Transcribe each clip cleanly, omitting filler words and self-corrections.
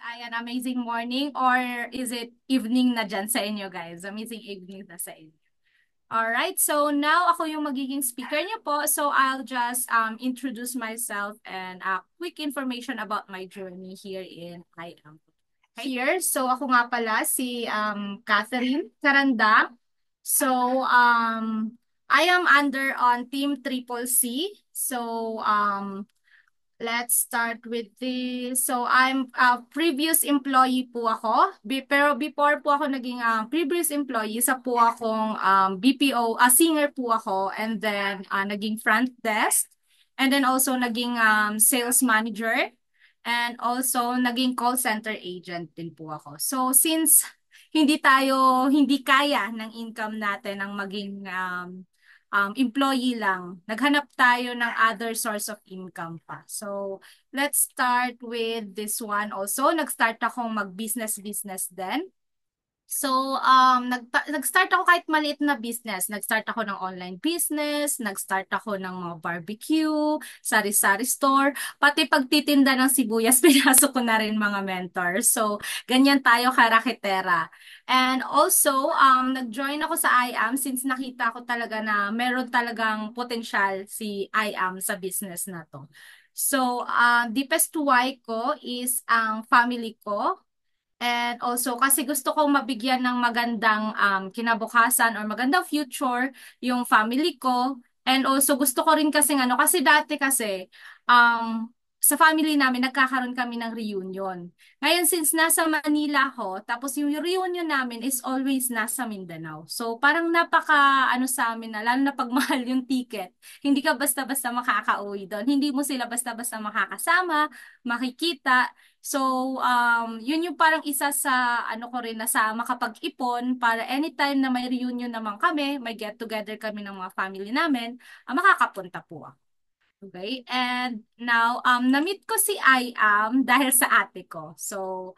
ay an amazing morning or is it evening na dyan sa inyo guys? Amazing evening na sa inyo. Alright, so now ako yung magiging speaker niyo po. So I'll just introduce myself and quick information about my journey here in IAM. Here, so ako nga pala si Catherine Caranda. So I am under on Team Triple C. So let's start with this. So, I'm a previous employee po ako. Pero before po ako naging previous employee, sa po akong BPO, singer po ako. And then, naging front desk. And then also, naging sales manager. And also, naging call center agent din po ako. So, since hindi kaya ng income natin ng maging employee lang. Naghanap tayo ng other source of income pa. So, let's start with this one also. Nag-start akong mag-business din. So, nag-start ako kahit maliit na business. Nag-start ako ng online business, nag-start ako ng mga barbecue, sari-sari store, pati pagtitinda ng sibuyas, pinasok ko na rin mga mentors. So, ganyan tayo karakitera. And also, nag-join ako sa IAM since nakita ko talaga na meron talagang potensyal si IAM sa business na to. So, deepest why ko is ang family ko. And also, kasi gusto kong mabigyan ng magandang kinabukasan or magandang future yung family ko. And also, gusto ko rin kasi kasi dati kasi, sa family namin, nagkakaroon kami ng reunion. Ngayon, since nasa Manila ako, tapos yung reunion namin is always nasa Mindanao. So, parang napaka, sa amin na, lalo na pag mahal yung ticket, hindi ka basta-basta makakauwi doon. Hindi mo sila basta-basta makakasama, makikita. So, yun yung parang isa sa ko rin na sa makapag-ipon para anytime na may reunion naman kami, may get together kami ng mga family namin, makakapunta po ako. Okay? And now, na-meet ko si I dahil sa ate ko. So,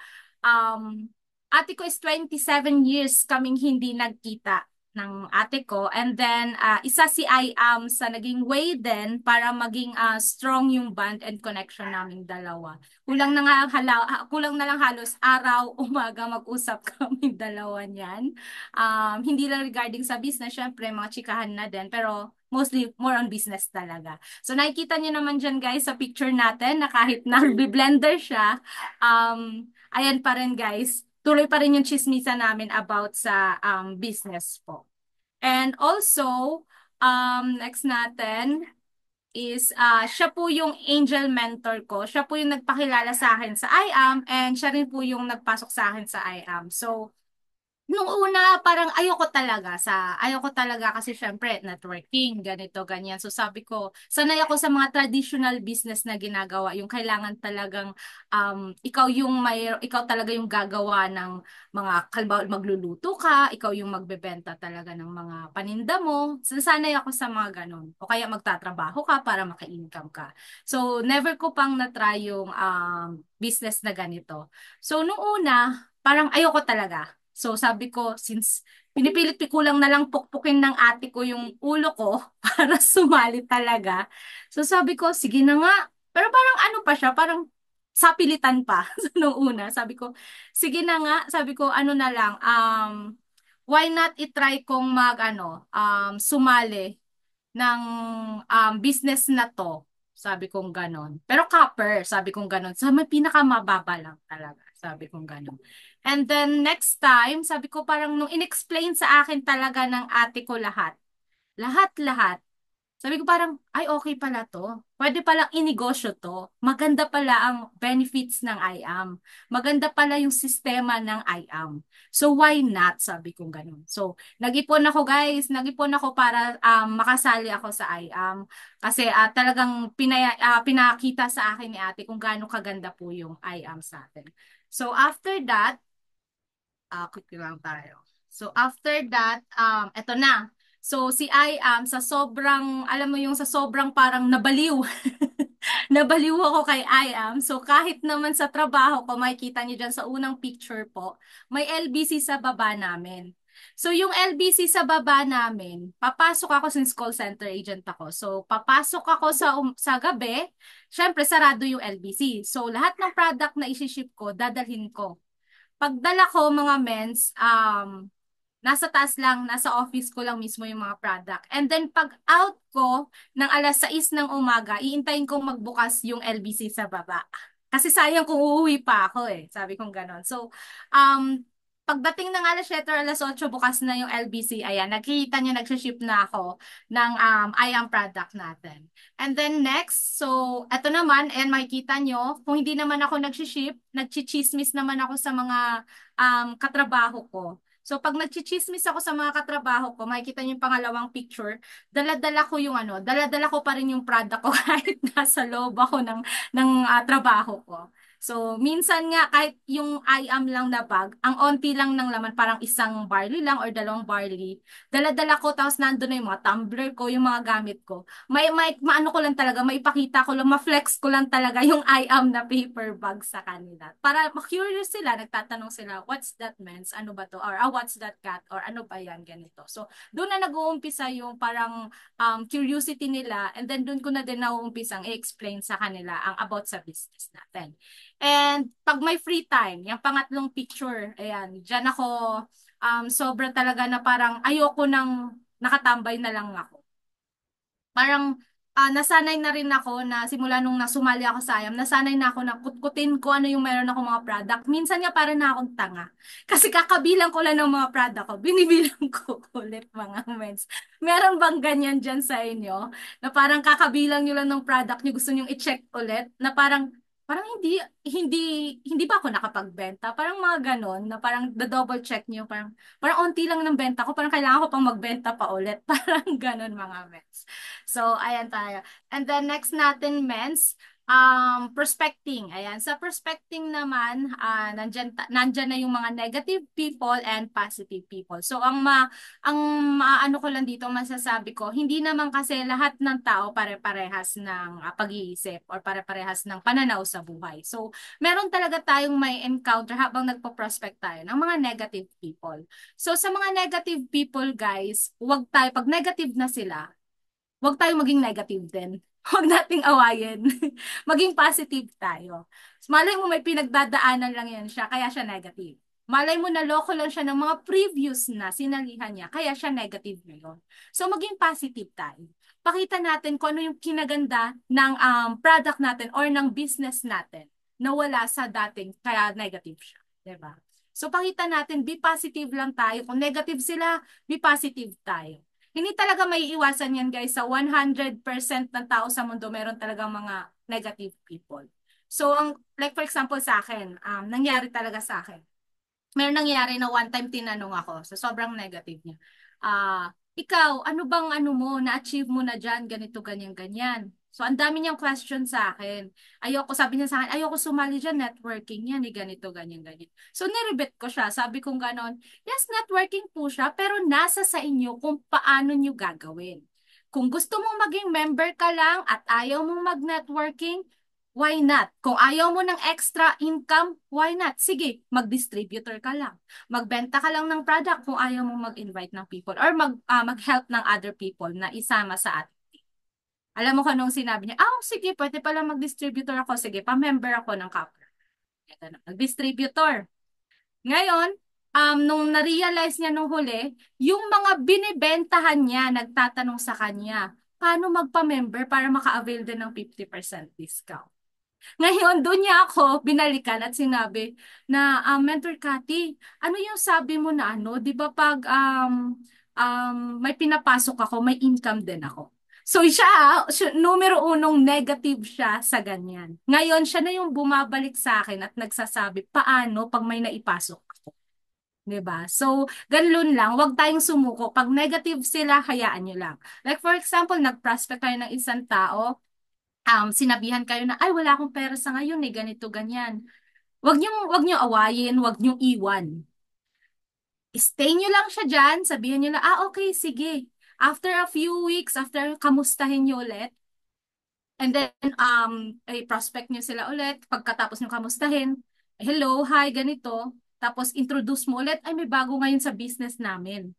ate ko is 27 years kaming hindi nagkita ng ate ko. And then, isa si I sa naging way din para maging strong yung bond and connection naming dalawa. Kulang na lang halos araw, umaga mag-usap kami dalawa niyan. Hindi lang regarding sa business, syempre mga chikahan na din, pero mostly more on business talaga. So nakikita niyo naman dyan guys sa picture natin na kahit nag-blender siya, ayan pa rin guys, tuloy pa rin yung chismisa namin about sa business po. And also, next natin is siya po yung angel mentor ko. Siya po yung nagpakilala sa akin sa IAM and siya rin po yung nagpasok sa akin sa IAM. So, nung una, parang ayoko talaga kasi syempre, networking, ganito, ganyan. So sabi ko, sanay ako sa mga traditional business na ginagawa, yung kailangan talagang, ikaw talaga yung gagawa ng mga, kalbaw, magluluto ka, ikaw yung magbebenta talaga ng mga paninda mo. So, sanay ako sa mga ganon. O kaya magtatrabaho ka para maka-income ka. So, never ko pang na-try yung business na ganito. So, nung una, parang ayoko talaga. So sabi ko, since pinipilit ko lang na lang pukpukin ng ate ko yung ulo ko para sumali talaga. So sabi ko, sige na nga. Pero parang pa siya, parang sapilitan pa nung una. Sabi ko, sige na nga. Sabi ko, na lang, why not itry kong sumali ng business na to. Sabi kong ganon. Pero copper, sabi kong ganon. Sa may pinakamababa lang talaga. Sabi kong ganon. And then next time, sabi ko parang nung inexplain sa akin talaga ng ate ko lahat. Lahat-lahat. Sabi ko parang, ay okay pala to. Pwede palang inegosyo to. Maganda pala ang benefits ng IAM. Maganda pala yung sistema ng IAM. So why not? Sabi ko ganun. So nag-ipon ako guys. Nag-ipon ako para makasali ako sa IAM. Kasi talagang pinakita sa akin ni ate kung gaano kaganda po yung IAM sa atin. So after that, quick lang tayo. So after that, eto na. So si I am sa sobrang, alam mo yung sa sobrang parang nabaliw. Nabaliw ako kay I am. So kahit naman sa trabaho ko, makikita niyo dyan sa unang picture po, may LBC sa baba namin. So yung LBC sa baba namin, papasok ako since call center agent ako. So papasok ako sa gabi. syempre sarado yung LBC. So lahat ng product na isi-ship ko, dadalhin ko. Pagdala ko mga mens, nasa taas lang, nasa office ko lang mismo yung mga product. And then pag out ko ng alas 6 ng umaga, iintayin kong magbukas yung LBC sa baba. Kasi sayang kung uuwi pa ako eh. Sabi kong ganon. So, pagdating ng alas 7 or alas 8, bukas na yung LBC. Ayan, nakikita niyo nagsiship na ako ng IAM product natin. And then next, so eto naman, and makikita nyo, kung hindi naman ako nagsiship, nagchichismis naman ako sa mga katrabaho ko. So pag nagchichismis ako sa mga katrabaho ko, makikita niyo yung pangalawang picture, dala-dala ko yung dala-dala ko pa rin yung product ko kahit nasa loob ako ng trabaho ko. So, minsan nga, kahit yung IAM lang na bag, ang onti lang ng laman, parang isang barley lang or dalawang barley, dala-dala ko, tapos nandun na yung mga tumbler ko, yung mga gamit ko. Maano ko lang talaga, maipakita ko lang, ma-flex ko lang talaga yung IAM na paper bag sa kanila. Para ma-curious sila, nagtatanong sila, what's that mens? Ano ba to? Or what's that cat? Or ano ba yan? Ganito. So, doon na nag-uumpisa yung parang curiosity nila, and then doon ko na din nauumpisang i-explain sa kanila ang about sa business natin. And pag may free time, yung pangatlong picture, ayan, dyan ako, sobra talaga na parang ayoko nang nakatambay na lang ako. Parang nasanay na rin ako na simula nung nasumali ako sa IAM, nasanay na ako na kutkutin ko ano yung meron ako mga product. Minsan nga parang na akong tanga. Kasi kakabilang ko lang ng mga product ko, binibilang ko ulit mga mens. Meron bang ganyan dyan sa inyo? Na parang kakabilang nyo lang ng product nyo, gusto nyo i-check ulit? Na parang hindi hindi ba ako nakapagbenta? Parang mga ganon na parang double check niyo, parang onti lang ng benta ko, parang kailangan ko pang magbenta pa ulit. Parang ganon mga mens. So, ayan tayo. And then next natin, mens, prospecting. Ayan, sa prospecting naman, nandyan na yung mga negative people and positive people. So, ang ano ko lang dito, masasabi ko, hindi naman kasi lahat ng tao pare-parehas ng pag-iisip or pare-parehas ng pananaw sa buhay. So, meron talaga tayong may encounter habang nagpo-prospect tayo ng mga negative people. So, sa mga negative people, guys, pag negative na sila, huwag tayong maging negative din. Huwag nating awayin. Maging positive tayo. Malay mo may pinagdadaanan lang yan siya, kaya siya negative. Malay mo na loko lang siya ng mga previous na sinalihan niya, kaya siya negative ngayon. So maging positive tayo. Pakita natin kung ano yung kinaganda ng product natin or ng business natin na wala sa dating kaya negative siya. 'Di ba? So pakita natin, be positive lang tayo. Kung negative sila, be positive tayo. Hindi talaga may iwasan yan guys. Sa 100% ng tao sa mundo, meron talagang mga negative people. So, like for example sa akin, nangyari talaga sa akin. Meron nangyari na one time tinanong ako, so sobrang negative niya. Ikaw, ano bang ano mo, na-achieve mo na dyan, ganito, ganyan, ganyan. So, ang dami niyang question sa akin. Sabi niya sa akin, ayoko sumali dyan, networking yan, ganito, ganyan, ganyan. So, niribet ko siya. Sabi kong ganon, yes, networking po siya, pero nasa sa inyo kung paano niyo gagawin. Kung gusto mong maging member ka lang at ayaw mong mag-networking, why not? Kung ayaw mo ng extra income, why not? Sige, mag-distributor ka lang. Magbenta ka lang ng product kung ayaw mo mag-invite ng people or mag-help ng other people na isama sa ating team. Alam mo kung anong sinabi niya? Sige, pwede pala mag-distributor ako. Sige, pa-member ako ng Kaplan. Mag-distributor. Ngayon, nung na-realize niya nung huli, yung mga binibentahan niya, nagtatanong sa kanya, paano magpa-member para maka-avail din ng 50% discount. Ngayon, doon niya ako binalikan at sinabi na, Mentor Cathy, ano yung sabi mo na ano? Di ba pag may pinapasok ako, may income din ako. So siya, numero unong negative siya sa ganyan. Ngayon, siya na yung bumabalik sa akin at nagsasabi, paano pag may naipasok ako? 'Di ba? So, ganun lang, wag tayong sumuko. Pag negative sila, hayaan nyo lang. Like for example, nag-prospect kayo ng isang tao, sinabihan kayo na, ay, wala akong pera sa ngayon, ganito, ganyan. Wag niyo awayin, wag niyo iwan. Stay nyo lang siya dyan, sabihin nyo lang, okay, sige. After a few weeks, after kamustahin nyo ulit, and then, prospect nyo sila ulit, pagkatapos nyo kamustahin, hello, hi, ganito, tapos introduce mo ulit, ay, may bago ngayon sa business namin.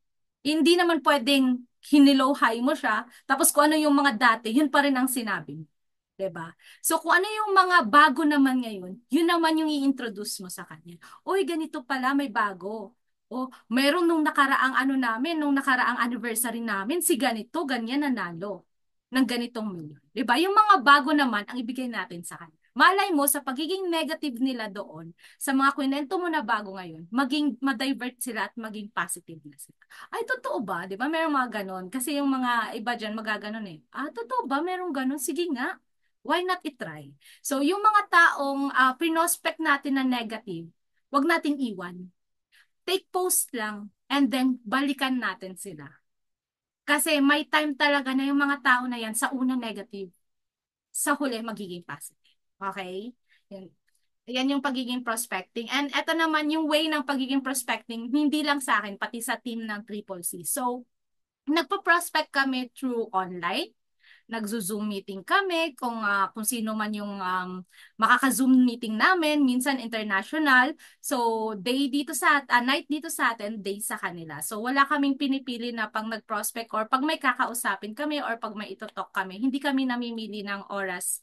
Hindi naman pwedeng hinilo hi mo siya, tapos kung ano yung mga dati, yun pa rin ang sinabi mo. 'Diba? So kung ano yung mga bago naman ngayon, yun naman yung i-introduce mo sa kanya. Uy, ganito pala, may bago. O, meron nung nakaraang ano namin, nung nakaraang anniversary namin, si ganito, ganyan nanalo ng ganitong milyon. 'Di ba? Yung mga bago naman ang ibigay natin sa kanya. Malay mo sa pagiging negative nila doon, sa mga kwento mo na bago ngayon, maging ma-divert sila at maging positive na sila. Ay, totoo ba? 'Di ba? Merong mga ganon. Kasi yung mga iba diyan magaganon eh. Ah, totoo ba? Merong ganon? Sige nga, why not i-try? So, yung mga taong pinospect natin na negative, wag nating iwan. Take post lang and then balikan natin sila. Kasi may time talaga na yung mga tao na yan sa una negative, sa huli magiging positive. Okay? Yan, yan yung pagiging prospecting. And eto naman yung way ng pagiging prospecting, hindi lang sa akin, pati sa team ng Triple C. So, nagpo-prospect kami through online, nagzo-Zoom meeting kami kung sino man yung makaka-Zoom meeting namin, minsan international. So day dito sa night dito sa atin, day sa kanila. So wala kaming pinipili na pag nag-prospect or pag may kakausapin kami or pag may itotalk kami, hindi kami namimili ng oras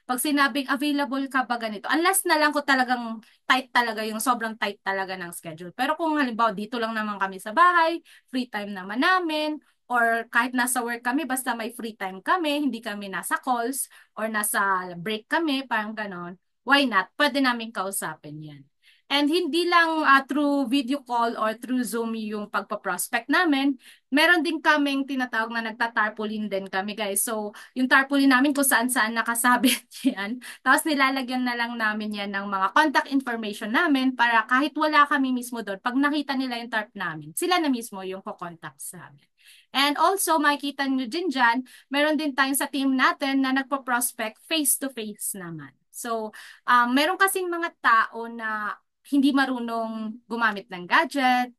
pag sinabing available ka ba ganito. Unless na lang ko talagang tight talaga yung sobrang tight talaga ng schedule. Pero kung halimbawa dito lang naman kami sa bahay, free time naman namin, or kahit nasa work kami, basta may free time kami, hindi kami nasa calls or nasa break kami, parang ganon, why not? Pwede namin kausapin yan. And hindi lang through video call or through Zoom yung pagpa-prospect namin, meron din kaming tinatawag na nagta-tarpaulin din kami guys. So, yung tarpaulin namin kung saan-saan nakasabit yan. Tapos nilalagyan na lang namin yan ng mga contact information namin para kahit wala kami mismo doon, pag nakita nila yung tarp namin, sila na mismo yung kukontak sa amin. And also, makikita nyo din dyan, meron din tayong sa team natin na nagpo-prospect face-to-face naman. So, meron kasing mga tao na hindi marunong gumamit ng gadget,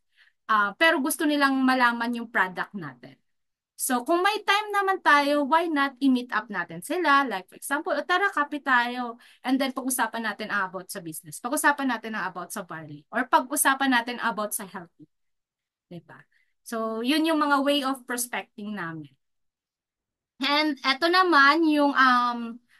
pero gusto nilang malaman yung product natin. So, kung may time naman tayo, why not i-meet up natin sila? Like, for example, o tara, kape tayo. And then, pag-usapan natin about sa business. Pag-usapan natin about sa barley. Or pag-usapan natin about sa healthy. Diba? So, yun yung mga way of prospecting namin. And eto naman yung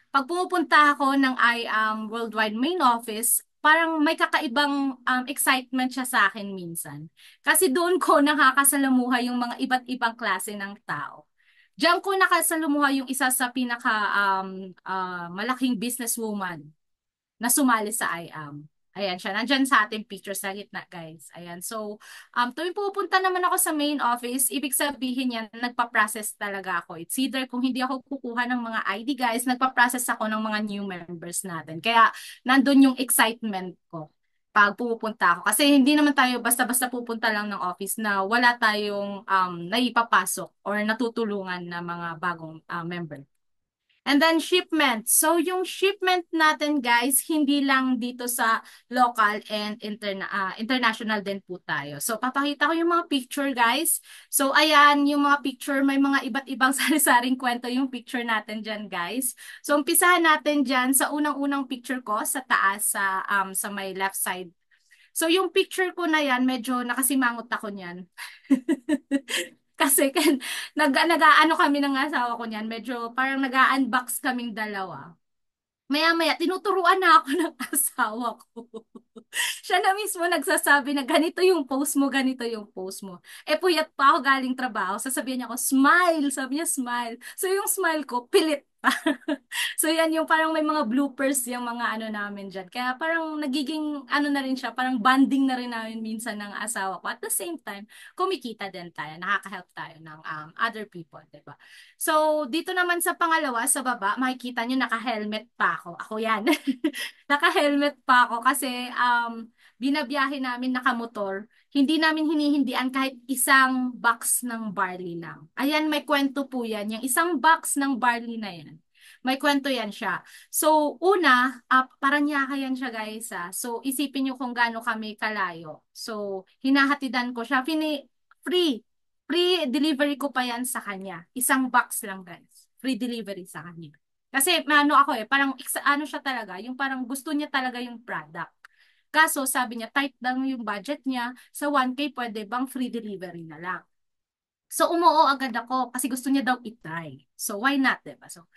pag pumupunta ako ng IAM Worldwide Main Office, parang may kakaibang excitement siya sa akin minsan. Kasi doon ko nakakasalamuha yung mga iba't ibang klase ng tao. Diyan ko nakasalamuha yung isa sa pinaka malaking businesswoman na sumali sa IAM. Ayan siya. Nandyan sa ating picture sa gitna, guys. Ayan. So, tuwing pupunta naman ako sa main office, ibig sabihin yan, nagpa-process talaga ako. It's either kung hindi ako kukuha ng mga ID, guys, nagpa-process ako ng mga new members natin. Kaya, nandun yung excitement ko pag pupunta ako. Kasi hindi naman tayo basta-basta pupunta lang ng office na wala tayong naipapasok or natutulungan na mga bagong member. And then shipment. So yung shipment natin guys, hindi lang dito sa local and international din po tayo. So papakita ko yung mga picture guys. So ayan, yung mga picture, may mga iba't ibang sari-saring kwento yung picture natin dyan guys. So umpisahan natin dyan sa unang-unang picture ko sa taas sa may left side. So yung picture ko na yan, medyo nakasimangot ako niyan. Kasi nag-ano kami ng asawa ko niyan, medyo parang nag-unbox kaming dalawa. Maya-maya, tinuturuan na ako ng asawa ko. Siya na mismo nagsasabi na ganito yung post mo, ganito yung post mo. Eh, puyat pa ako galing trabaho. Sasabihin niya ako, smile. Sabi niya, smile. So, yung smile ko, pilit pa. So, yan yung parang may mga bloopers yung mga ano namin dyan. Kaya parang nagiging ano na rin siya, parang bonding na rin namin minsan ng asawa ko. At the same time, kumikita din tayo. Nakaka-help tayo ng other people, diba? So, dito naman sa pangalawa, sa baba, makikita nyo naka-helmet pa ako. Ako yan. Naka-helmet pa ako kasi binabiyahe namin nakamotor. Hindi namin hinihindian kahit isang box ng barley lang. Ayan, may kwento po yan. Yung isang box ng barley na yan. May kwento yan siya. So, una, Paranaque yan siya guys. So, isipin nyo kung gaano kami kalayo. So, hinahatidan ko siya. Free. Free delivery ko pa yan sa kanya. Isang box lang guys. Free delivery sa kanya. Kasi ano ako parang ano siya talaga, yung parang gusto niya talaga yung product. Kaso sabi niya, tight lang yung budget niya, sa 1K pwede bang free delivery na lang. So, umuo agad ako kasi gusto niya daw i-try. So, why not, diba? So,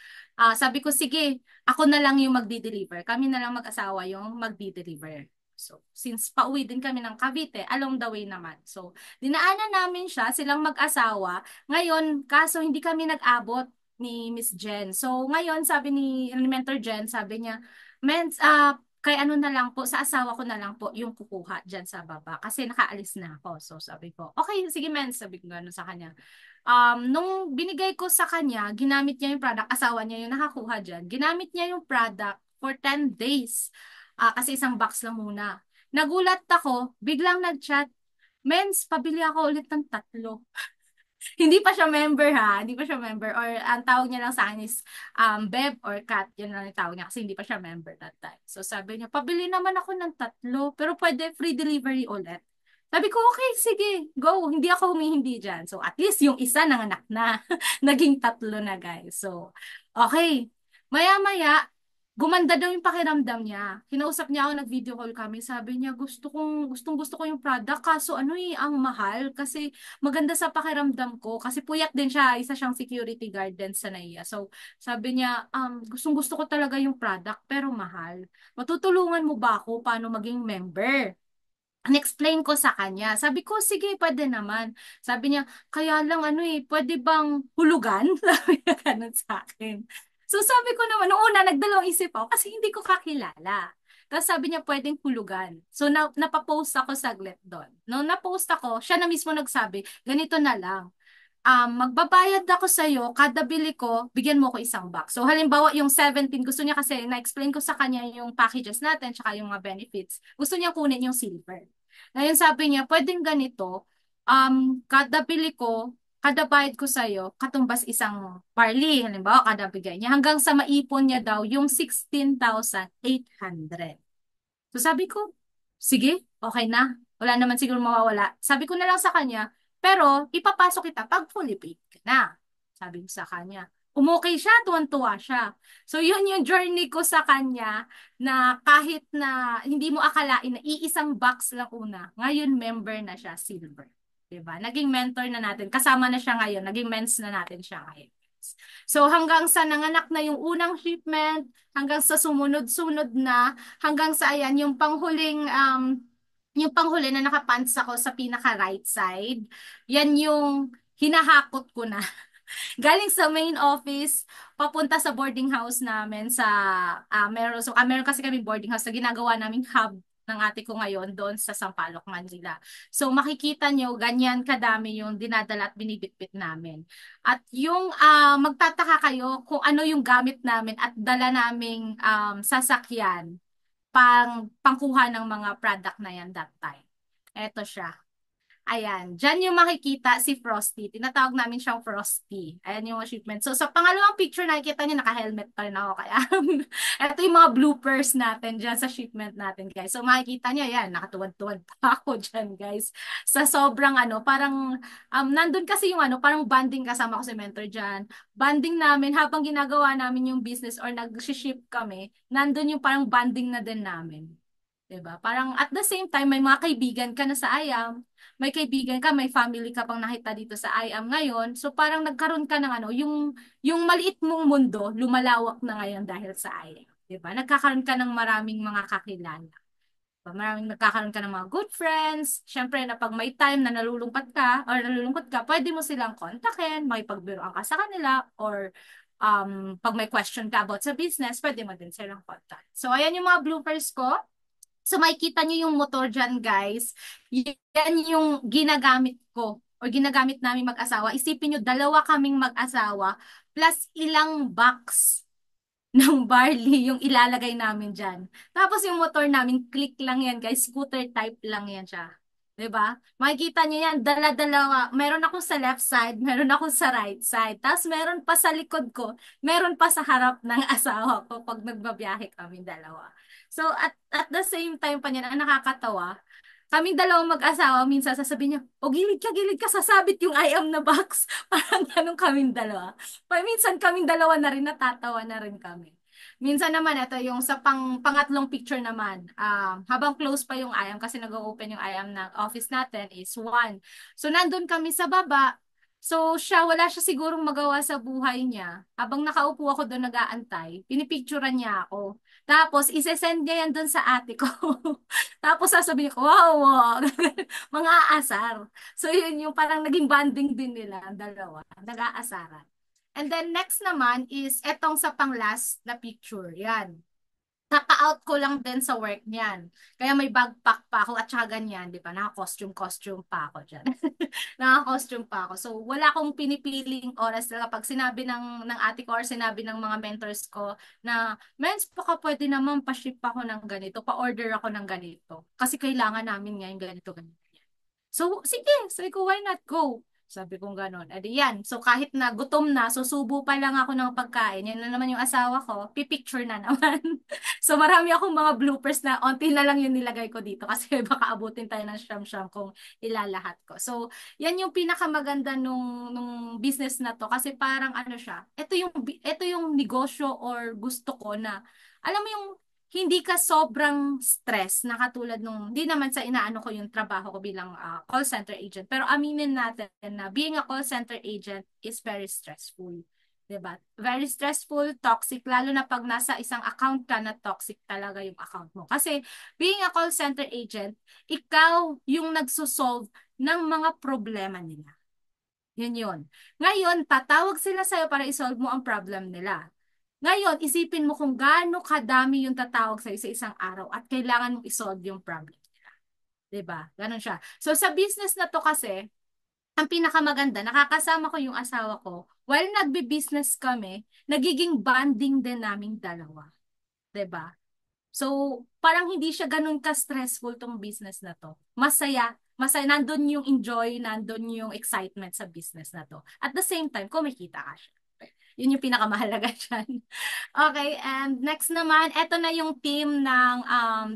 sabi ko, sige, ako na lang yung magdi-deliver. Kami na lang mag-asawa yung magdi-deliver. So, since pauwi din kami ng Cavite, along the way naman. So, dinaanan namin siya, silang mag-asawa. Ngayon, kaso hindi kami nag-abot ni Miss Jen. So, ngayon, sabi ni Mentor Jen, sabi niya, Mens, kay ano na lang po, sa asawa ko na lang po yung kukuha dyan sa baba kasi nakaalis na ako. So sabi ko, okay, sige men, sabi ko gano'n sa kanya. Nung binigay ko sa kanya, ginamit niya yung product, asawa niya yung nakakuha dyan, ginamit niya yung product for 10 days. Kasi isang box lang muna. Nagulat ako, biglang nag-chat, Mens, pabili ako ulit ng 3. Hindi pa siya member ha, hindi pa siya member or ang tawag niya lang sa akin is Beb or Kat, yun lang yung tawag niya kasi hindi pa siya member that time. So sabi niya, pabili naman ako ng 3 pero pwede free delivery ulit. Sabi ko, okay, sige, go. Hindi ako humihindi dyan. So at least yung isa nanganak na. Naging 3 na guys. So okay. Maya-maya, gumanda daw yung pakiramdam niya. Kinausap niya ako, nag-video call kami. Sabi niya, gustong gusto ko yung product. Kaso ano ang mahal. Kasi maganda sa pakiramdam ko. Kasi puyat din siya. Isa siyang security guard din sa NAIA. So, sabi niya, gustong gusto ko talaga yung product, pero mahal. Matutulungan mo ba ako paano maging member? Explain ko sa kanya. Sabi ko, sige, pwede naman. Sabi niya, kaya lang pwede bang hulugan? Sabi niya ganun sa akin. So sabi ko naman, noong una, nagdalawang isip ako kasi hindi ko kakilala. Tapos sabi niya, pwedeng hulugan. So napapost ako saglit doon. Noong napost ako, siya na mismo nagsabi, ganito na lang. Magbabayad ako sa iyo, kada bili ko, bigyan mo ko isang box. So halimbawa yung 17, gusto niya kasi na-explain ko sa kanya yung packages natin, tsaka yung mga benefits. Gusto niya kunin yung silver. Ngayon sabi niya, pwedeng ganito, kada bili ko, kada bayad ko sa iyo, katumbas isang barley, halimbawa kada bigay niya, hanggang sa maipon niya daw yung 16,800. So sabi ko, sige, okay na. Wala naman siguro mawawala. Sabi ko na lang sa kanya, pero ipapasok kita pag fully paid ka na. Sabi ko sa kanya. Umokay siya, tuwan-tuwa siya. So yun yung journey ko sa kanya na kahit na hindi mo akalain na iisang box lang una, ngayon member na siya, silver. 'Di ba? Naging mentor na natin. Kasama na siya ngayon. Naging mens na natin siya ngayon. So hanggang sa nanganak na yung unang shipment, hanggang sa sumunod-sunod na, hanggang sa ayan, yung panghuli na nakapants ako sa pinaka right side, yan yung hinahakot ko na. Galing sa main office, papunta sa boarding house namin sa, meron kasi kami boarding house na ginagawa naming hub ng ate ko ngayon doon sa Sampaloc, Manila. So makikita nyo, ganyan kadami yung dinadala at binibitbit namin. At yung magtataka kayo kung ano yung gamit namin at dala naming sasakyan pangkuha ng mga product na yan that time. Eto siya. Ayan, dyan yung makikita si Frosty. Tinatawag namin siyang Frosty. Ayan yung achievement. So, sa pangalawang picture, nakikita niyo, naka-helmet pa rin ako. Kaya, ito yung mga bloopers natin dyan sa shipment natin, guys. So, makikita niyo, yan, nakatuwad-tuwad pa ako dyan, guys. Sa sobrang, parang, nandun kasi yung, parang banding kasama ko si mentor dyan. Banding namin, habang ginagawa namin yung business or nag-ship kami, nandun yung parang banding na din namin. 'Di ba? Parang at the same time, may mga kaibigan ka na sa IAM, may kaibigan ka, may family ka pang nakita dito sa IAM ngayon. So parang nagkaroon ka ng yung maliit mong mundo, lumalawak na ngayon dahil sa IAM. 'Di ba? Nagkakaroon ka ng maraming mga kakilala. Maraming nagkakaroon ka ng mga good friends. Siyempre, na pag may time na nalulungkot ka or nalulungkot ka, pwede mo silang kontakin, makipagbiruan ka sa kanila, or pag may question ka about sa business, pwede mo din silang contact. So, ayan yung mga bloopers ko. So makikita nyo yung motor dyan, guys. Yan yung ginagamit ko or ginagamit namin mag-asawa. Isipin nyo, dalawa kaming mag-asawa plus ilang box ng barley yung ilalagay namin dyan. Tapos yung motor namin, click lang yan, guys. Scooter type lang yan siya. 'Di ba? Makikita niyo yan, dala-dalawa. Meron ako sa left side, meron ako sa right side. Tapos meron pa sa likod ko, meron pa sa harap ng asawa ko pag nagbabiyahe kami dalawa. So at the same time pa niya, ang nakakatawa, kaming dalawang mag-asawa, minsan sasabihin niya, o gilid ka, sasabit yung I am na box. Parang ganun kaming dalawa. Minsan kaming dalawa na rin, natatawa na rin kami. Minsan naman, ito yung sa pangatlong picture naman, habang close pa yung I am, kasi nag-open yung I am ng office natin is 1. So, nandun kami sa baba. So wala siya sigurong magawa sa buhay niya. Habang nakaupo ako doon nag-aantay, pinipicturean niya ako. Tapos, isesend niya yan doon sa ate ko. Tapos, sasabihin ko, wow, wow. Mga aasar. So, yun yung parang naging bonding din nila, ang dalawa. Nag-aasaran. And then, next naman is etong sa pang-last na picture. Yan. Kaka-out ko lang din sa work niyan. Kaya may backpack pa ako at saka ganyan, di ba? Naka-costume pa ako dyan. Naka-costume pa ako. So, wala akong pinipiling oras talaga pag sinabi ng ate ko or sinabi ng mga mentors ko na, Mens, baka pwede naman pa-ship ako ng ganito, pa-order ako ng ganito. Kasi kailangan namin ngayon ganito, ganito. So, sige. Sabi ko, why not go? Sabi kong ganon. Edi yan. So, kahit na gutom na, susubo pa lang ako ng pagkain. Yan na naman yung asawa ko. Pipicture na naman. So, marami akong mga bloopers na onti na lang yung nilagay ko dito. Kasi baka abutin tayo ng siyam-siyam kung ilalahat ko. So, yan yung pinakamaganda nung business na to. Kasi parang ano siya. Ito yung negosyo or gusto ko na, alam mo yung hindi ka sobrang stress na katulad nung, hindi naman sa inaano ko yung trabaho ko bilang call center agent. Pero aminin natin na being a call center agent is very stressful. 'Di ba? Very stressful, toxic, lalo na pag nasa isang account ka na toxic talaga yung account mo. Kasi being a call center agent, ikaw yung nagsosolve ng mga problema nila. Yun yun. Ngayon, tatawag sila sa'yo para isolve mo ang problem nila. Ngayon, isipin mo kung gaano kadami yung tatawag sa'yo sa isang araw at kailangan mong isolve yung problem. 'Di ba? Ganun siya. So, sa business na to kasi, ang pinakamaganda, nakakasama ko yung asawa ko. While nagbe-business kami, nagiging bonding din naming dalawa. 'Di ba? So, parang hindi siya ganun ka-stressful tong business na to. Masaya. Masaya. Nandun yung enjoy, nandun yung excitement sa business na to. At the same time, kumikita ka siya. Yun yung pinakamahalaga dyan. Okay, and next naman, eto na yung team ng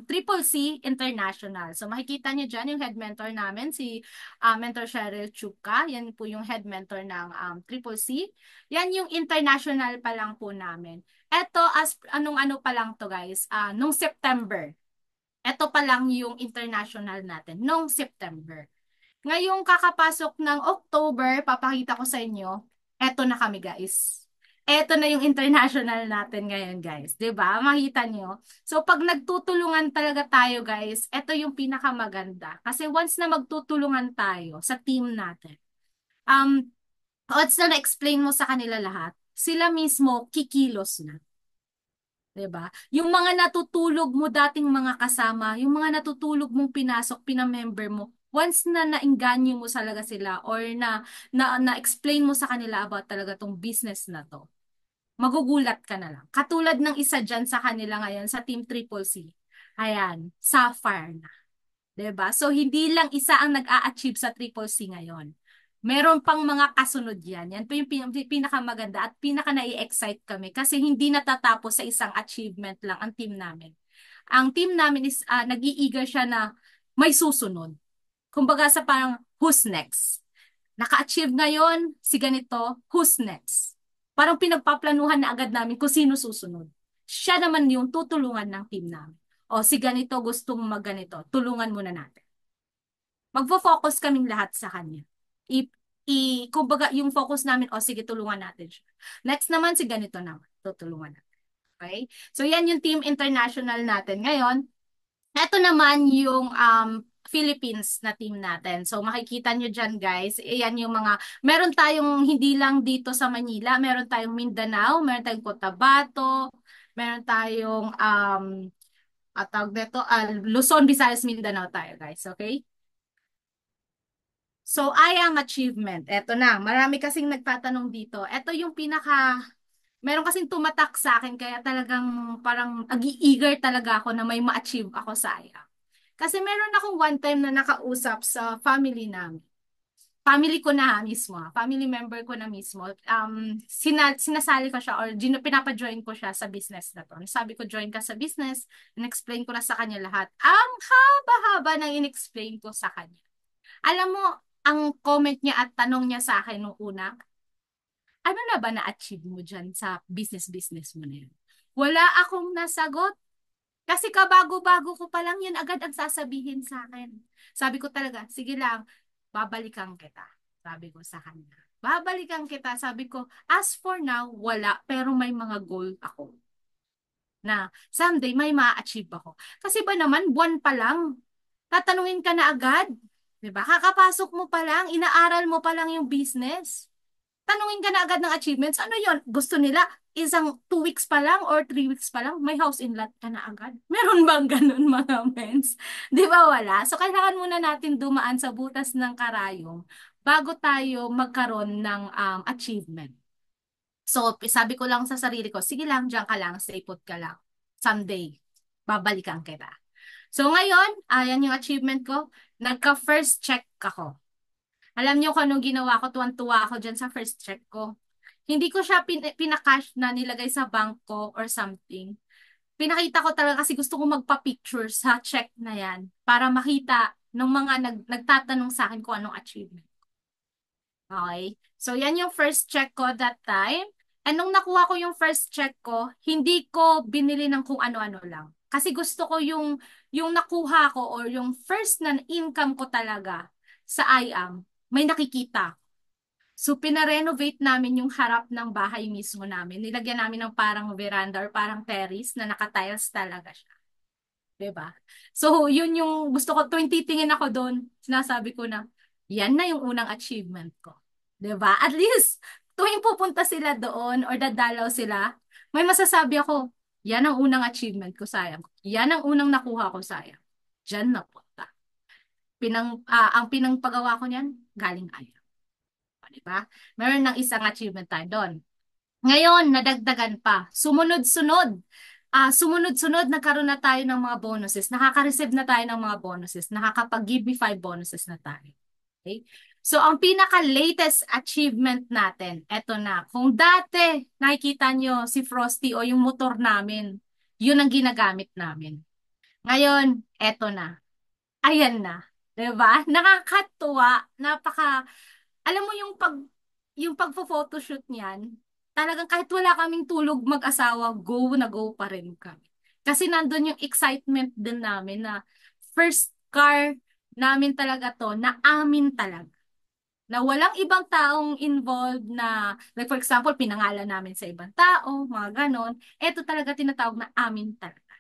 Triple C International. So makikita nyo dyan yung head mentor namin, si Mentor Cheryl Chuka. Yan po yung head mentor ng Triple C. Yan yung international pa lang po namin. Eto, anong-ano pa lang to guys, nung September. Eto pa lang yung international natin, nung September. Ngayong kakapasok ng October, papakita ko sa inyo, eto na kami guys. Eto na yung international natin ngayon guys. 'Di ba? Makita nyo. So pag nagtutulungan talaga tayo guys, eto yung pinakamaganda. Kasi once na magtutulungan tayo sa team natin, um, odds na na-explain mo sa kanila lahat, sila mismo kikilos na. 'Di ba? Yung mga natutulog mo dating mga kasama, yung mga natutulog mong pinasok, pinamember mo, once na naengganyo mo talaga sila or na-explain mo sa kanila about talaga tong business na to, magugulat ka na lang. Katulad ng isa dyan sa kanila ngayon sa Team Triple C. Ayan, Sapphire na. 'Di ba? So, hindi lang isa ang nag-a-achieve sa Triple C ngayon. Meron pang mga kasunod yan. Yan po yung pinakamaganda at pinaka-nai-excite kami kasi hindi natatapos sa isang achievement lang ang team namin. Ang team namin is nag-i-eager siya na may susunod. Kumbaga sa parang who's next? Naka-achieve ngayon si ganito, who's next? Parang pinagpaplanuhan na agad namin kung sino susunod. Siya naman yung tutulungan ng team namin. O si ganito gustong magganito, tulungan muna natin. Magfo-focus kaming lahat sa kanya. Kumbaga, yung focus namin, o sige, tulungan natin siya. Next naman, si ganito naman. Tutulungan natin. Okay? So, yan yung team international natin. Ngayon, eto naman yung Philippines na team natin. So, makikita nyo dyan, guys. Yan yung mga, meron tayong hindi lang dito sa Manila, meron tayong Mindanao, meron tayong Cotabato, meron tayong, tawag dito, Luzon, Visayas, Mindanao tayo, guys. Okay? So, I am achievement. Eto na, marami kasing nagtatanong dito. Eto yung meron kasing tumatak sa akin, kaya talagang parang agi-eager talaga ako na may ma-achieve ako sa IAM. Kasi meron akong one time na nakausap sa family namin. Family ko na mismo, family member ko na mismo. Sinasali ko siya or pinapa-join ko siya sa business na to. Sabi ko, join ka sa business. In-explain ko na sa kanya lahat. Ang haba-haba ng in-explain ko sa kanya. Alam mo, ang comment niya at tanong niya sa akin nung una, ano na ba na-achieve mo dyan sa business mo na yun? Wala akong nasagot. Kasi kabago-bago ko pa lang yun agad ang sasabihin sa akin. Sabi ko talaga, sige lang, babalikan kita. Sabi ko sa kanya. Babalikan kita. Sabi ko, as for now, wala. Pero may mga goal ako na someday may ma-achieve ako. Kasi ba naman, buwan pa lang, tatanungin ka na agad. 'Di ba? Kakapasok mo pa lang, inaaral mo pa lang yung business. Tanungin ka na agad ng achievements. Ano yon? Gusto nila isang 2 weeks pa lang or 3 weeks pa lang, may house in lot ka na agad. Meron bang ganun mga mens? Di ba wala? So kailangan muna natin dumaan sa butas ng karayom bago tayo magkaroon ng achievement. So sabi ko lang sa sarili ko, sige lang, diyan ka lang, stay put ka lang. Someday, babalikan kita. So ngayon, ayan yung achievement ko. Nagka-first check ako. Alam niyo kung anong ginawa ko, tuwan-tuwa ako dyan sa first check ko. Hindi ko siya pinakash na nilagay sa bank ko or something. Pinakita ko talaga kasi gusto ko magpa-picture sa check na yan para makita ng mga nagtatanong sa akin kung anong achievement. Okay? So, yan yung first check ko that time. And nung nakuha ko yung first check ko, hindi ko binili ng kung ano-ano lang. Kasi gusto ko yung nakuha ko or yung first na income ko talaga sa IAM, may nakikita. So, pinarenovate namin yung harap ng bahay mismo namin. Nilagyan namin ng parang veranda or parang terrace na naka-tiles talaga siya. 'Di ba? So, yun yung gusto ko. Tuwing titingin ako doon, sinasabi ko na, yan na yung unang achievement ko. 'Di ba? At least, tuwing pupunta sila doon or dadalaw sila, may masasabi ako, yan ang unang achievement ko, sayang. Yan ang unang nakuha ko, sayang. Diyan na punta. Ang pinangpagawa ko niyan, galing ayaw. Di ba? Meron ng isang achievement tayo doon. Ngayon, nadagdagan pa. Sumunod-sunod. Sumunod-sunod, nagkaroon na tayo ng mga bonuses. Nakaka-receive na tayo ng mga bonuses. Nakakapag-give me 5 bonuses na tayo. Okay? So, ang pinaka-latest achievement natin, eto na. Kung dati, nakikita nyo si Frosty o yung motor namin, yun ang ginagamit namin. Ngayon, eto na. Ayan na. 'Di ba? Nakakatuwa. Alam mo yung pagfo-photoshoot niyan, talagang kahit wala kaming tulog mag-asawa, go na go pa rin kami. Kasi nandun yung excitement din namin na first car namin talaga to, na amin talaga. Na walang ibang taong involved na, like for example, pinangalan namin sa ibang tao, mga ganon. Ito talaga tinatawag na amin talaga.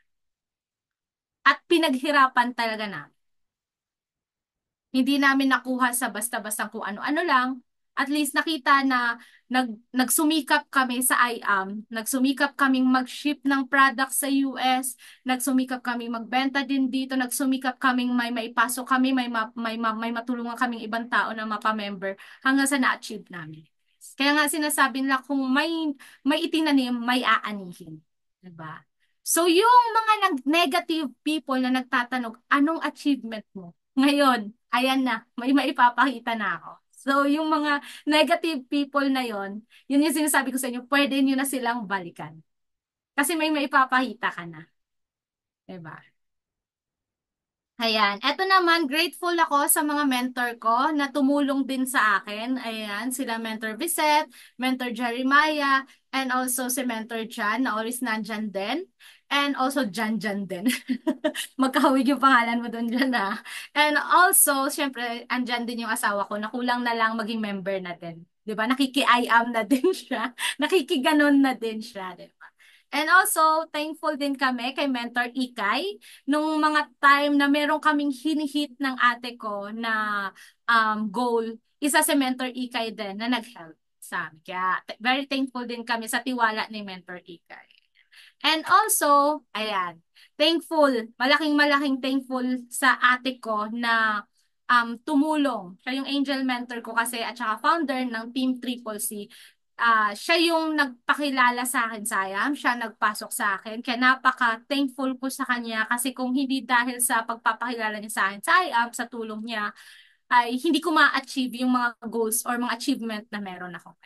At pinaghirapan talaga namin. Hindi namin nakuha sa basta-basta kung ano-ano lang. At least nakita na nagsumikap kami sa IAM, nagsumikap kaming mag-ship ng product sa US, nagsumikap kaming magbenta din dito, nagsumikap kaming may maipasok kami, may matulungan kaming ibang tao na mapa-member hanggang sa na-achieve namin. Kaya nga sinasabi nila kung may itinanim, may aanihin. Diba? So yung mga negative people na nagtatanong, anong achievement mo? Ngayon, ayan na, may maipapakita na ako. So, yung mga negative people na yon, yun yung sinasabi ko sa inyo, pwede nyo na silang balikan. Kasi may maipapakita ka na. Diba? Ayan. Eto naman, grateful ako sa mga mentor ko na tumulong din sa akin. Ayan, sila Mentor Vicet, Mentor Jeremiah, and also si Mentor Jan na always nandyan din. And also Jan din. Magkahawig yung pangalan mo doon dyan ah. And also, syempre, andyan din yung asawa ko na kulang na lang maging member na din. 'Di ba? Nakiki-I am na din siya. Nakikiganon na din siya, 'di ba? And also, thankful din kami kay Mentor Ikay nung mga time na meron kaming hinihit ng ate ko na goal. Isa si Mentor Ikay din na nag-help sa amin. Kaya very thankful din kami sa tiwala ni Mentor Ikay. And also, ayan, thankful, malaking thankful sa ate ko na tumulong. Siya yung angel mentor ko kasi at saka founder ng Team Triple C. Siya yung nagpakilala sa akin, sayang. Siya nagpasok sa akin. Kaya napaka-thankful ko sa kanya kasi kung hindi dahil sa pagpapakilala niya sa akin, sayang sa tulong niya, ay hindi ko ma-achieve yung mga goals or mga achievement na meron ako.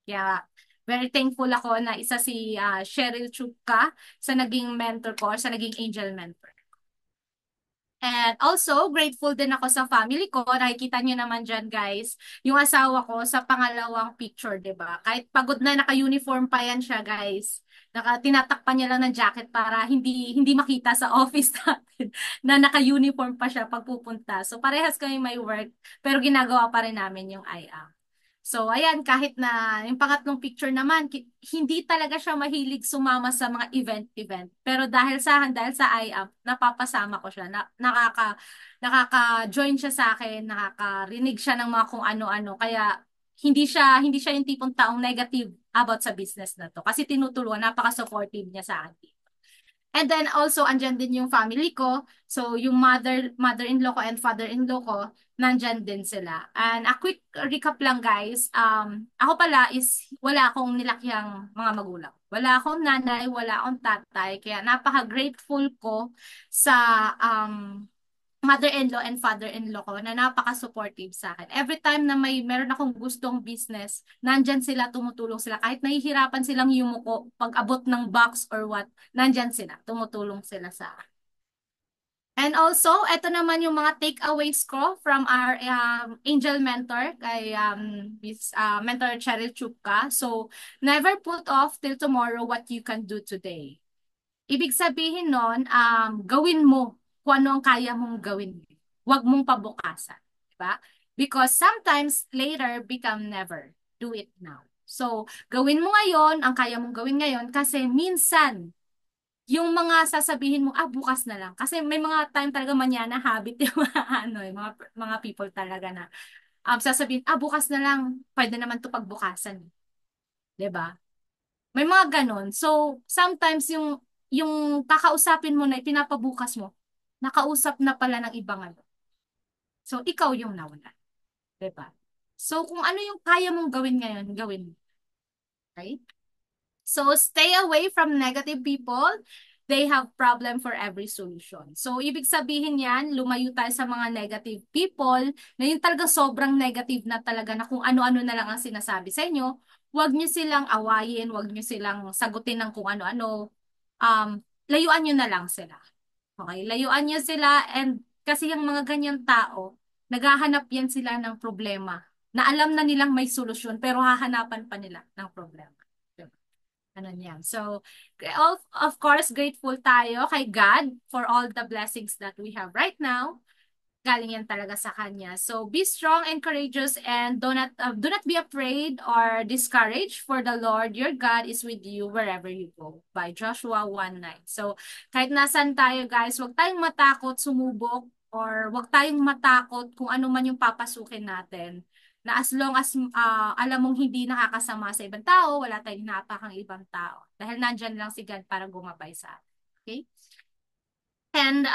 Kaya very thankful ako na isa si Cheryl Chupka sa naging mentor ko or sa naging angel mentor. And also, grateful din ako sa family ko. Nakikita niyo naman dyan, guys, yung asawa ko sa pangalawang picture, 'di ba? Kahit pagod na, naka-uniform pa yan siya, guys. Tinatakpan niya lang ng jacket para hindi makita sa office natin na naka-uniform pa siya pag pupunta. So, parehas kami may work, pero ginagawa pa rin namin yung IAM. So, ayan, kahit na yung pangatlong picture naman, hindi talaga siya mahilig sumama sa mga event-event. Pero dahil sa IAM, napapasama ko siya. Nakaka-join siya sa akin, nakakarinig siya ng mga kung ano-ano. Kaya, hindi siya yung tipong taong negative about sa business na to. Kasi tinutulungan, napaka-supportive niya sa akin. And then also andyan din yung family ko. So yung mother-in-law ko and father-in-law ko, nandyan din sila. And a quick recap lang guys. Ako pala is wala akong nilakyang mga magulang. Wala akong nanay, wala akong tatay. Kaya napaka-grateful ko sa mother-in-law and father-in-law ko na napaka-supportive sa akin. Every time na meron akong gustong business, nandyan sila, tumutulong sila. Kahit nahihirapan silang yumuko pag abot ng box or what, nandyan sila, tumutulong sila sa akin. And also, ito naman yung mga takeaways ko from our angel mentor, kay Mentor Cheryl Chupka. So, never put off till tomorrow what you can do today. Ibig sabihin nun, gawin mo kung ano ang kaya mong gawin. Huwag mong pabukasan. Diba? Because sometimes later become never. Do it now. So, gawin mo ngayon ang kaya mong gawin ngayon kasi minsan, yung mga sasabihin mo, bukas na lang. Kasi may mga time talaga manyana habit yung mga, mga people talaga na sasabihin, bukas na lang, pwede naman to pagbukasan. 'Di ba? May mga ganon. So, sometimes yung kakausapin mo na ipinapabukas mo, nakausap na pala ng ibang ano. So, ikaw yung nawala. Diba? So, kung ano yung kaya mong gawin ngayon, gawin mo. Okay? So, stay away from negative people. They have problem for every solution. So, ibig sabihin yan, lumayo tayo sa mga negative people na yung talaga sobrang negative na talaga na kung ano-ano na lang ang sinasabi sa inyo. Huwag nyo silang awayin, huwag nyo silang sagutin ng kung ano-ano. Layuan nyo na lang sila. Okay? Layuan nyo sila and kasi yung mga ganyang tao, naghahanap yan sila ng problema na alam na nilang may solusyon pero hahanapan pa nila ng problema. Ano niyan. So, of course, grateful tayo kay God for all the blessings that we have right now. Galing yan talaga sa Kanya. So, be strong and courageous and do not be afraid or discouraged for the Lord your God is with you wherever you go. By Joshua 1:9. So, kahit nasan tayo guys, huwag tayong matakot sumubok or huwag tayong matakot kung ano man yung papasukin natin na as long as alam mong hindi nakakasama sa ibang tao, wala tayong napakang ibang tao. Dahil nandyan lang si God para gumabay sa atin. Okay? And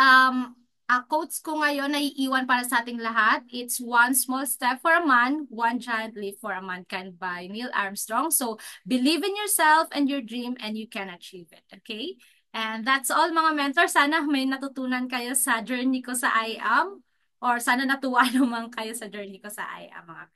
quotes ko ngayon na iiwan para sa ating lahat. It's one small step for a man, one giant leap for a mankind by Neil Armstrong. So, believe in yourself and your dream and you can achieve it. Okay? And that's all mga mentor. Sana may natutunan kayo sa journey ko sa IAM or sana natuwa naman kayo sa journey ko sa IAM mga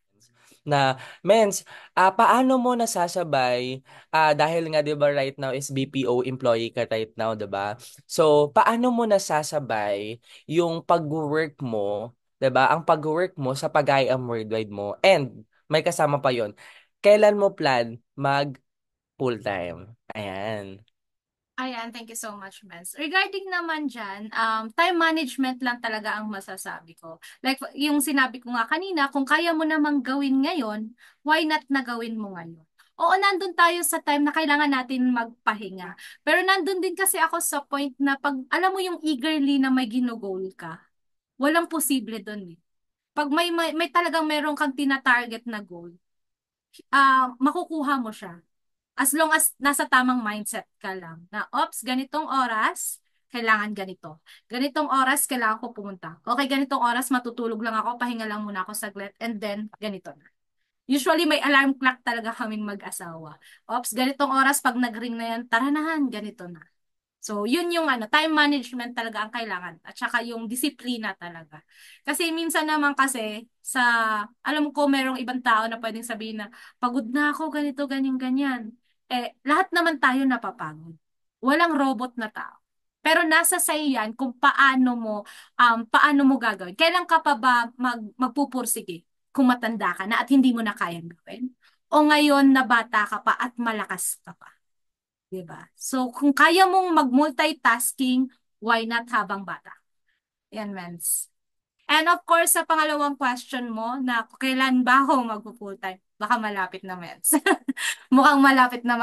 Na, Mens, paano mo nasasabay, dahil nga 'di ba right now is BPO employee ka right now, 'di ba? So, paano mo nasasabay yung pag-work mo, 'di ba? Ang pag-work mo sa pag-IAM worldwide mo and may kasama pa 'yon. Kailan mo plan mag full-time? Ayan. Ayan, thank you so much, Mens. Regarding naman dyan, time management lang talaga ang masasabi ko. Like yung sinabi ko nga kanina, kung kaya mo namang gawin ngayon, why not na gawin mo ngayon? Oo, nandun tayo sa time na kailangan natin magpahinga. Pero nandun din kasi ako sa point na pag alam mo yung eagerly na may ginugol ka, walang posible dun eh. Pag may talagang meron kang tina-target na goal, makukuha mo siya. As long as nasa tamang mindset ka lang. Na, ops, ganitong oras, kailangan ganito. Ganitong oras, kailangan ko pumunta. Okay, ganitong oras, matutulog lang ako, pahinga lang muna ako saglit, and then, ganito na. Usually, may alarm clock talaga kaming mag-asawa. Ops, ganitong oras, pag nag-ring na yan, tara nahan, ganito na. So, yun yung time management talaga ang kailangan. At saka yung disiplina talaga. Kasi minsan naman kasi, alam ko merong ibang tao na pwedeng sabihin na, pagod na ako, ganito, ganyan, ganyan. Lahat naman tayo napapagod. Walang robot na tao. Pero nasa sa'yo yan kung paano mo gagawin. Kailan ka pa ba magpupursige kung matanda ka na at hindi mo na kayang gawin? O ngayon na bata ka pa at malakas ka pa? Diba? So, kung kaya mong mag-multitasking, why not habang bata? Yan, mens. And of course, sa pangalawang question mo na kailan ba ako magpo-full time? Baka malapit na, Meds. Mukhang malapit na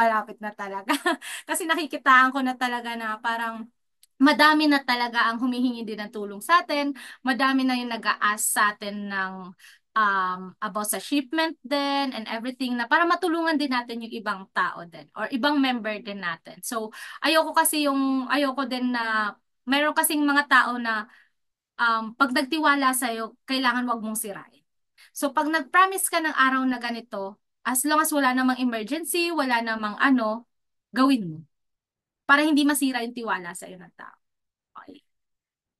talaga. Kasi nakikitaan ko na talaga na parang madami na talaga ang humihingi din ng tulong sa atin. Madami na yung nag-a-ask sa atin ng about sa shipment din and everything na para matulungan din natin yung ibang tao din or ibang member din natin. So, ayoko din na meron kasing mga tao na pag nagtiwala sa'yo, kailangan wag mong sirain. So, pag nag-promise ka ng araw na ganito, as long as wala namang emergency, wala namang ano, gawin mo. Para hindi masira yung tiwala sa'yo ng tao. Okay.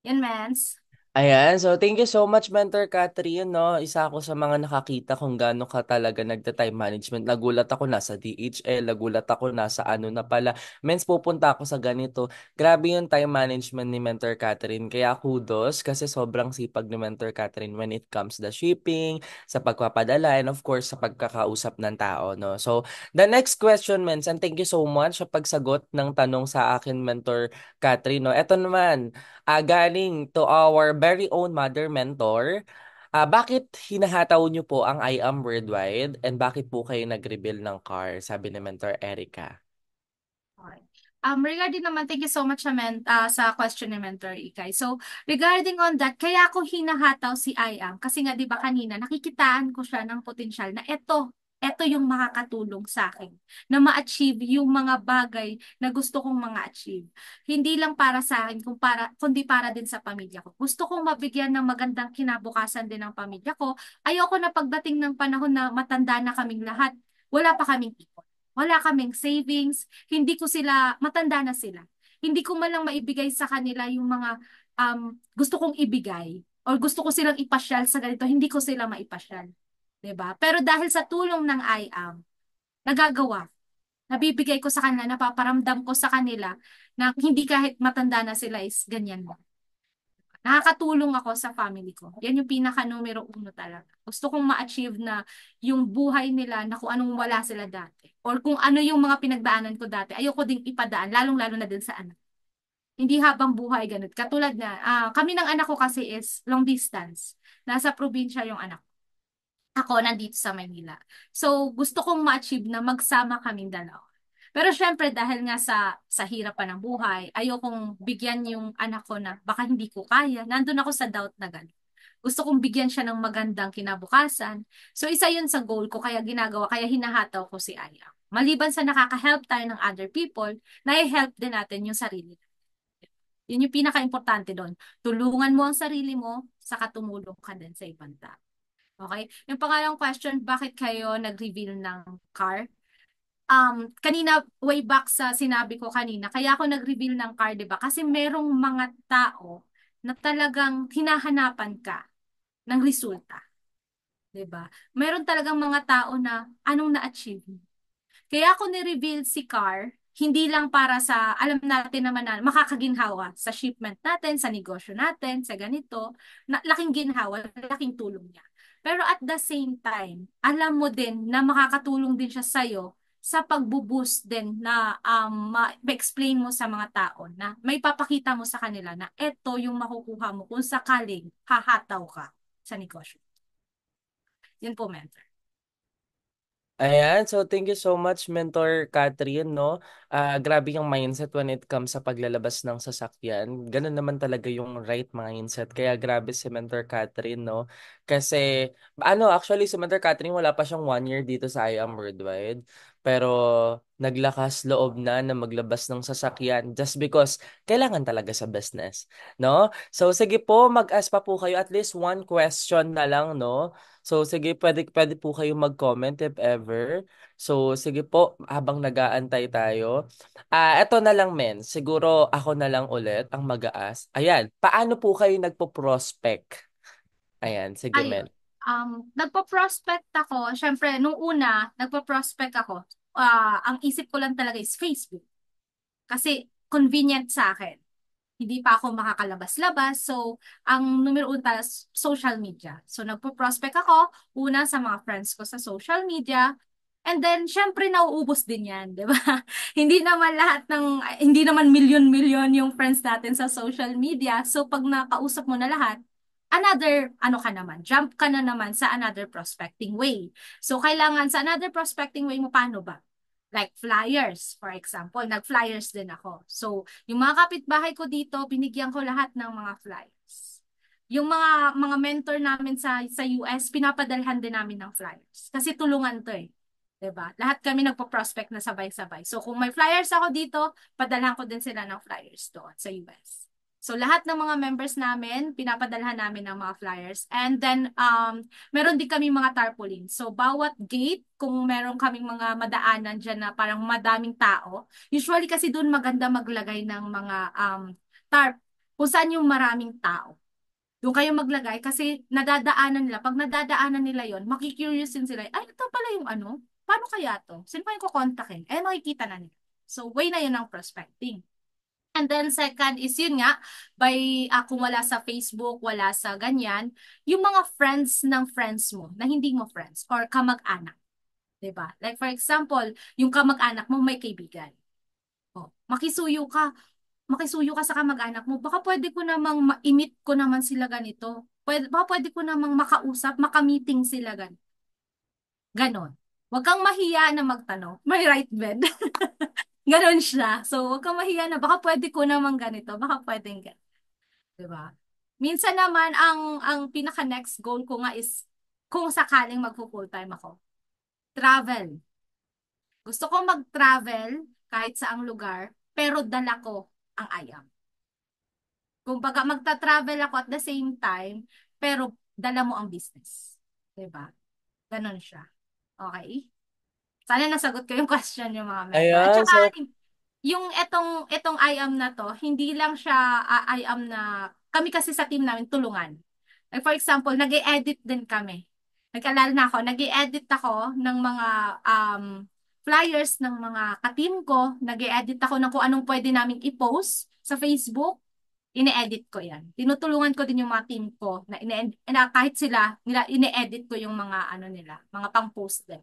Yan, mens. Ayan, so thank you so much, Mentor Catherine, no? Isa ako sa mga nakakita kung gaano ka talaga nagta-time management. Nagulat ako nasa DHL, nagulat ako nasa ano na pala. Mens, pupunta ako sa ganito. Grabe yung time management ni Mentor Catherine. Kaya kudos kasi sobrang sipag ni Mentor Catherine when it comes the shipping, sa pagpapadala, and of course, sa pagkakausap ng tao, no? So, the next question, Mens, and thank you so much sa pagsagot ng tanong sa akin, Mentor Catherine, no? Eto naman, galing to our very own mother mentor. Bakit hinahataw niyo po ang I Am Worldwide and bakit po kayo nag-reveal ng car? Sabi ni Mentor Erica. Okay. Regarding naman, thank you so much sa question ni Mentor Ikay. So, regarding on that, kaya ako hinahataw si Ayam. Kasi nga, di ba kanina, nakikitaan ko siya ng potensyal na eto yung makakatulong sa akin na ma-achieve yung mga bagay na gusto kong mga-achieve. Hindi lang para sa akin, kundi para din sa pamilya ko. Gusto kong mabigyan ng magandang kinabukasan din ng pamilya ko. Ayoko na pagdating ng panahon na matanda na kaming lahat, wala pa kaming ipon. Wala kaming savings, hindi ko sila, matanda na sila. Hindi ko man lang maibigay sa kanila yung mga gusto kong ibigay or gusto ko silang ipasyal sa ganito, hindi ko sila maipasyal. 'Di ba? Pero dahil sa tulong ng IAM, nagagawa. Nabibigay ko sa kanila, napaparamdam ko sa kanila na hindi kahit matanda na sila is ganyan mo. Nakakatulong ako sa family ko. Yan yung pinaka numero uno talaga. Gusto kong ma-achieve na yung buhay nila na kung anong wala sila dati. Or kung ano yung mga pinagdaanan ko dati, ayoko ding ipadaan, lalong-lalo na din sa anak. Hindi habang buhay ganun. Katulad na, kami ng anak ko kasi is long distance. Nasa probinsya yung anak ko. Ako nandito sa Maynila. So, gusto kong ma-achieve na magsama kaming dalawa. Pero syempre dahil nga sa hirap pa ng buhay, ayokong bigyan yung anak ko na baka hindi ko kaya. Nandun ako sa doubt na gano'n. Gusto kong bigyan siya ng magandang kinabukasan. So isa yun sa goal ko kaya ginagawa, kaya hinahataw ko si Aya. Maliban sa nakaka-help tayo ng other people, na-help din natin yung sarili. Yun yung pinaka-importante doon. Tulungan mo ang sarili mo, saka tumulong ka din sa ibang tao. Okay? Yung pangalawang question, bakit kayo nag-reveal ng car? Kanina, way back sa sinabi ko kanina, kaya ako nag-reveal ng car, di ba? Kasi merong mga tao na talagang hinahanapan ka ng resulta. Di ba? Meron talagang mga tao na anong na-achieve mo. Kaya ako ni-reveal si car, hindi lang para sa, alam natin naman na makakaginhawa sa shipment natin, sa negosyo natin, sa ganito, na, laking ginhawa, laking tulong niya. Pero at the same time, alam mo din na makakatulong din siya sa'yo sa pagbo-boost din na ma-explain mo sa mga tao na may papakita mo sa kanila na eto yung makukuha mo kung sakaling hahataw ka sa negosyo. Yun po, mentor. Ayan, so thank you so much, Mentor Catherine, no? Grabe yung mindset when it comes sa paglalabas ng sasakyan. Ganun naman talaga yung right mindset. Kaya grabe si Mentor Catherine, no? Kasi, actually, si Mentor Catherine, wala pa siyang 1 year dito sa I Am Worldwide. Pero, naglakas loob na maglabas ng sasakyan just because kailangan talaga sa business, no? So, sige po, mag-ask pa po kayo at least one question na lang, no? So, sige, pwede po kayo mag-comment if ever. So, sige po, habang nag-aantay tayo. Eto na lang, men. Siguro ako na lang ulit ang mag-aas. Ayan, paano po kayo nagpo-prospect? Ayan, sige, Ayun. men. Nagpo-prospect ako. Syempre, nung una, nagpo-prospect ako. Ang isip ko lang talaga is Facebook. Kasi convenient sa akin. Hindi pa ako makakalabas-labas. So, ang numero una, social media. So, nagpo-prospect ako, una sa mga friends ko sa social media. And then, syempre, nauubos din yan, di ba? Hindi naman milyon-milyon yung friends natin sa social media. So, pag nakausap mo na lahat, another, ano ka naman, jump ka na naman sa another prospecting way. So, kailangan sa another prospecting way mo, paano ba? Like flyers, for example. Nag-flyers din ako. So, yung mga kapitbahay ko dito, binigyan ko lahat ng mga flyers. Yung mga mentor namin sa US, pinapadalhan din namin ng flyers. Kasi tulungan to eh. 'Di ba? Lahat kami nagpo-prospect na sabay-sabay. So, kung may flyers ako dito, padalhan ko din sila ng flyers doon sa US. So, lahat ng mga members namin, pinapadalhan namin ng mga flyers. And then, meron din kami mga tarpaulin. So, bawat gate, kung meron kaming mga madaanan dyan na parang madaming tao, usually kasi doon maganda maglagay ng mga tarp kung saan yung maraming tao. Doon kayo maglagay kasi nadadaanan nila. Pag nadadaanan nila yon, makikurious din sila. Ay, ito pala yung ano? Paano kaya to? Sino pa yung kukontakin? Eh, makikita na nila. So, way na yun ng prospecting. And then second is yun nga, by kung wala sa Facebook, wala sa ganyan, yung mga friends ng friends mo na hindi mo friends or kamag-anak. 'Di ba? Like for example, yung kamag-anak mo may kaibigan. Oh, makisuyo ka sa kamag-anak mo. Baka pwede ko namang ma-meet ko naman sila ganito. Baka pwede ko namang makausap, makamiting sila ganon. Huwag kang mahiya na magtanong. May right bed. Ganon siya. So, huwag kang mahiya na baka pwede ko naman ganito, baka pwedeng ganito. 'Di ba? Minsan naman, ang pinaka next goal ko nga is kung sakaling magpo-full time ako, travel. Gusto ko mag-travel kahit saang lugar, pero dala ko ang ayam. Kung baga magta-travel ako at the same time, pero dala mo ang business. 'Di ba? Ganon siya. Okay? Sana nasagot ko yung question yung mga mentor. At Ayan, saka, so yung etong IAM na to, hindi lang siya IAM na, kami kasi sa team namin tulungan. Like for example, nag-e-edit din kami. Nag-alala na ako, nag-e-edit ako ng mga flyers ng mga ka-team ko. Nag-e-edit ako ng kung anong pwede naming i-post sa Facebook. Ine-edit ko yan. Tinutulungan ko din yung mga team ko na, kahit sila, ine-edit ko yung mga ano nila, mga pang-post din.